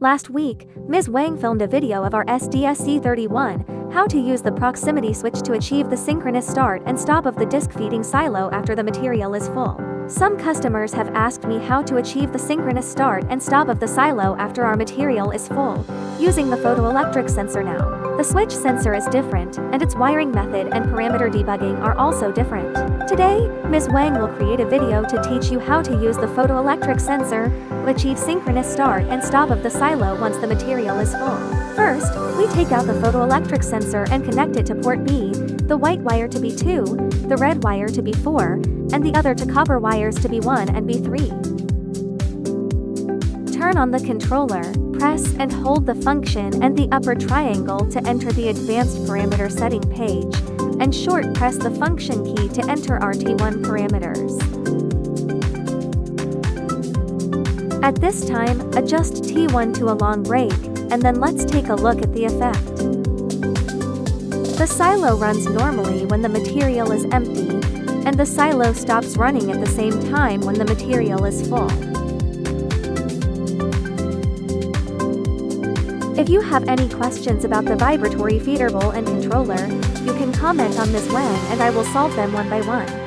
Last week, Ms. Wang filmed a video of our SDVC 31, how to use the proximity switch to achieve the synchronous start and stop of the disk feeding silo after the material is full. Some customers have asked me how to achieve the synchronous start and stop of the silo after our material is full, using the PhotoelectricSensor now. The switch sensor is different, and its wiring method and parameter debugging are also different. Today, Ms. Wang will create a video to teach you how to use the PhotoelectricSensor to achieve synchronous start and stop of the silo once the material is full. First, we take out the PhotoelectricSensor and connect it to port B, the white wire to B2, the red wire to B4, and the other to copper wires to B1 and B3. Turn on the controller, press and hold the function and the upper triangle to enter the advanced parameter setting page, and short press the function key to enter RT1 parameters. At this time, adjust T1 to a long break, and then let's take a look at the effect. The silo runs normally when the material is empty, and the silo stops running at the same time when the material is full. If you have any questions about the vibratory feeder bowl and controller, you can comment on Ms. Wang and I will solve them one by one.